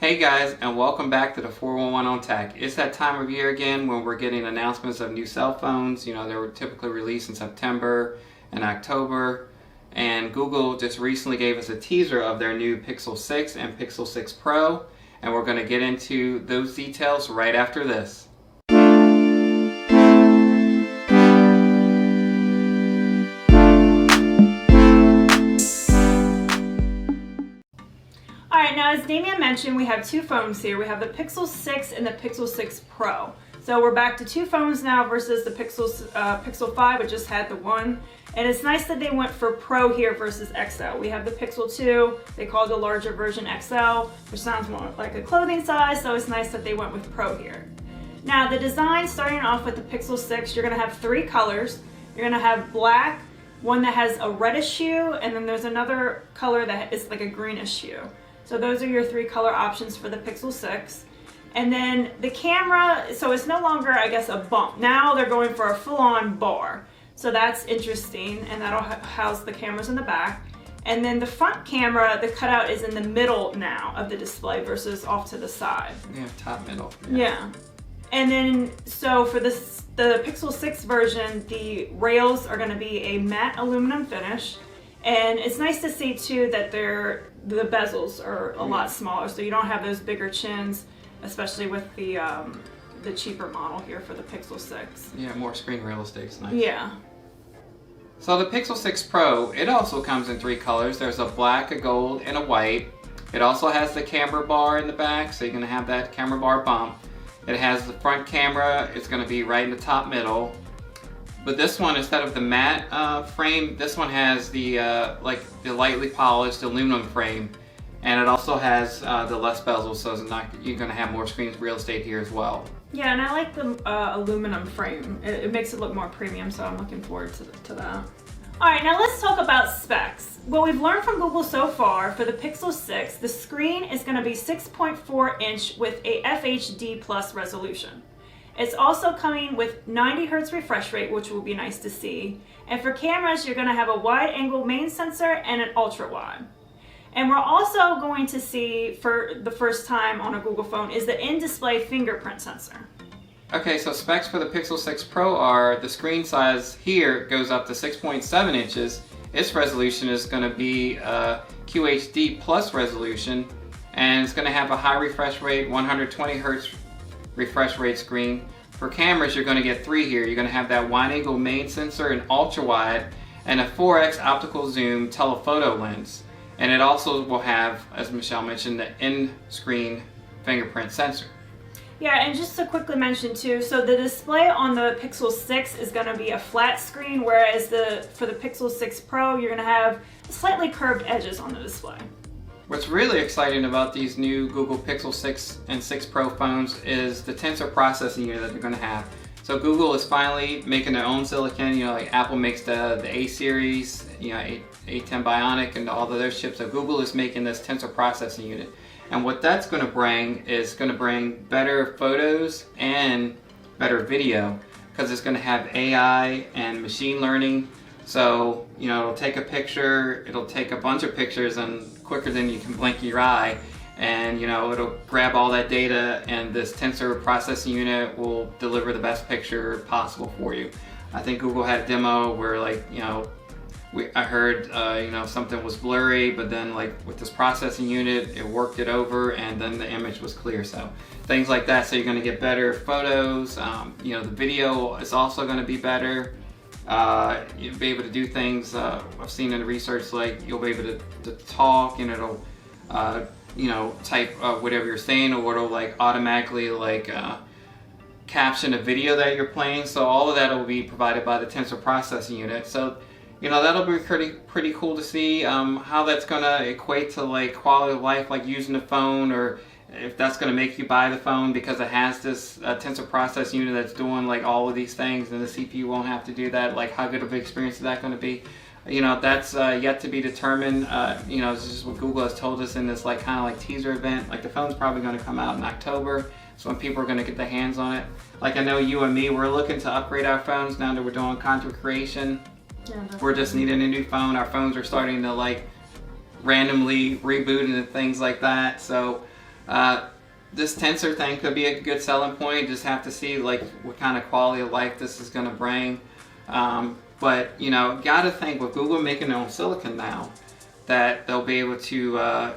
Hey guys, and welcome back to the 411 on Tech. It's that time of year again when we're getting announcements of new cell phones. You know, they were typically released in September and October. And Google just recently gave us a teaser of their new Pixel 6 and Pixel 6 Pro. And we're going to get into those details right after this. Alright, now as Damien mentioned, we have two phones here. We have the Pixel 6 and the Pixel 6 Pro. So we're back to two phones now versus the Pixel 5, which just had the one. And it's nice that they went for Pro here versus XL. We have the Pixel 2, they called the larger version XL, which sounds more like a clothing size, so it's nice that they went with Pro here. Now the design, starting off with the Pixel 6, you're going to have three colors. You're going to have black, one that has a reddish hue, and then there's another color that is like a greenish hue. So those are your three color options for the Pixel 6. And then the camera, so it's no longer, I guess, a bump. Now they're going for a full-on bar. So that's interesting, and that'll house the cameras in the back. And then the front camera, the cutout is in the middle now of the display versus off to the side. Yeah, top middle. Yeah. And then, so for the Pixel 6 version, the rails are gonna be a matte aluminum finish. And it's nice to see too that the bezels are a lot smaller, so you don't have those bigger chins, especially with the cheaper model here for the Pixel 6. Yeah, more screen real estate's nice. Yeah. So the Pixel 6 Pro, it also comes in three colors. There's a black, a gold, and a white. It also has the camera bar in the back, so you're going to have that camera bar bump. It has the front camera, it's going to be right in the top middle. But this one, instead of the matte frame, this one has the the lightly polished aluminum frame, and it also has the less bezels, so it's not, you're going to have more screen real estate here as well. Yeah, and I like the aluminum frame. It makes it look more premium, so I'm looking forward to that. All right, now let's talk about specs. What we've learned from Google so far for the Pixel 6, the screen is going to be 6.4 inch with a FHD plus resolution. It's also coming with 90 Hz refresh rate, which will be nice to see. And for cameras, you're going to have a wide angle main sensor and an ultra wide. And we're also going to see, for the first time on a Google phone, is the in-display fingerprint sensor. Okay, so specs for the Pixel 6 Pro are the screen size here goes up to 6.7 inches. Its resolution is going to be QHD plus resolution, and it's going to have a high refresh rate, 120 Hz refresh rate screen. For cameras, you're going to get three here. You're going to have that wide angle main sensor and ultra wide, and a 4x optical zoom telephoto lens. And it also will have, as Michelle mentioned, the in-screen fingerprint sensor. Yeah, and just to quickly mention too, so the display on the Pixel 6 is going to be a flat screen, whereas for the Pixel 6 Pro, you're going to have slightly curved edges on the display. What's really exciting about these new Google Pixel 6 and 6 Pro phones is the Tensor processing unit that they're going to have. So Google is finally making their own silicon. You know, like Apple makes the A series, you know, A10 Bionic and all of those chips. So Google is making this Tensor processing unit. And what that's going to bring is going to bring better photos and better video, because it's going to have AI and machine learning. So, you know, it'll take a picture, it'll take a bunch of pictures and quicker than you can blink your eye, and you know, it'll grab all that data, and this Tensor processing unit will deliver the best picture possible for you. I think Google had a demo where, like, you know, I heard you know, something was blurry, but then like with this processing unit, it worked it over, and then the image was clear. So things like that. So you're going to get better photos. You know, the video is also going to be better. You'll be able to do things, I've seen in the research, like you'll be able to talk, and it'll, you know, type whatever you're saying, or it'll like automatically like caption a video that you're playing. So all of that will be provided by the Tensor processing unit. So, you know, that'll be pretty cool to see how that's gonna equate to like quality of life, like using the phone, or if that's going to make you buy the phone because it has this Tensor processing unit that's doing like all of these things, and the CPU won't have to do that. Like, how good of an experience is that going to be? You know, that's yet to be determined. You know, it's just what Google has told us in this like kind of like teaser event. Like, the phone's probably going to come out in October, so when people are going to get their hands on it. Like, I know you and me, we're looking to upgrade our phones now that we're doing content creation. Yeah, we're just needing a new phone. Our phones are starting to like randomly reboot and things like that. So This Tensor thing could be a good selling point. You just have to see like what kind of quality of life this is going to bring. But you know, gotta think with Google making their own silicon now, that they'll be able to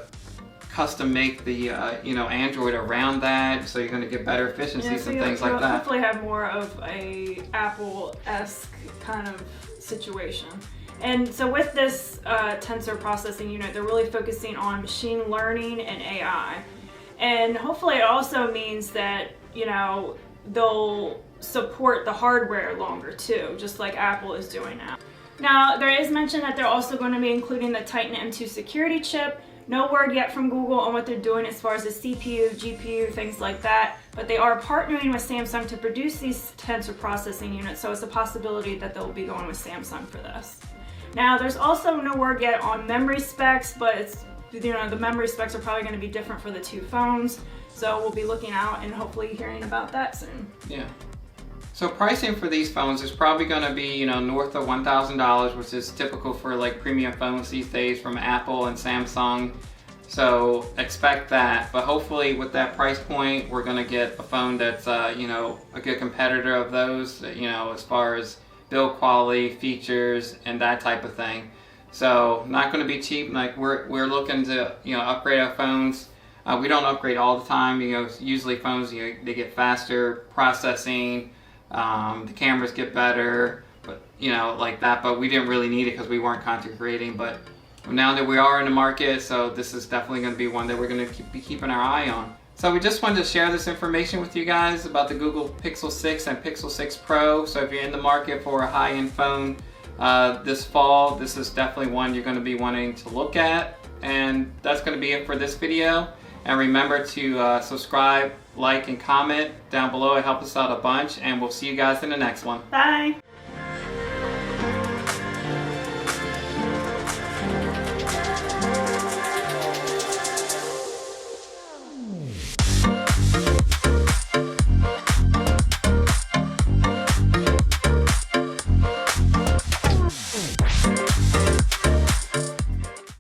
custom make the you know, Android around that, so you're going to get better efficiencies and things like that. Hopefully have more of a Apple-esque kind of situation. And so with this tensor processing unit, they're really focusing on machine learning and AI. And hopefully it also means that, you know, they'll support the hardware longer too, just like Apple is doing now. Now, there is mention that they're also going to be including the Titan M2 security chip. No word yet from Google on what they're doing as far as the CPU, GPU, things like that, but they are partnering with Samsung to produce these tensor processing units, so it's a possibility that they'll be going with Samsung for this. Now, there's also no word yet on memory specs, but it's, you know, the memory specs are probably going to be different for the two phones, so we'll be looking out and hopefully hearing about that soon. Yeah. So pricing for these phones is probably going to be, you know, north of $1,000, which is typical for like premium phones these days from Apple and Samsung. So expect that, but hopefully with that price point, we're going to get a phone that's, you know, a good competitor of those, you know, as far as build quality, features, and that type of thing. So not going to be cheap. Like we're looking to, you know, upgrade our phones. We don't upgrade all the time. You know, usually phones, you know, they get faster processing. The cameras get better, but you know, like that, but we didn't really need it because we weren't content creating. But now that we are in the market, so this is definitely going to be one that we're going to be keeping our eye on. So we just wanted to share this information with you guys about the Google Pixel 6 and Pixel 6 Pro. So if you're in the market for a high-end phone this fall, this is definitely one you're going to be wanting to look at. And that's going to be it for this video. And remember to subscribe, like, and comment down below. It helps us out a bunch. And we'll see you guys in the next one. Bye!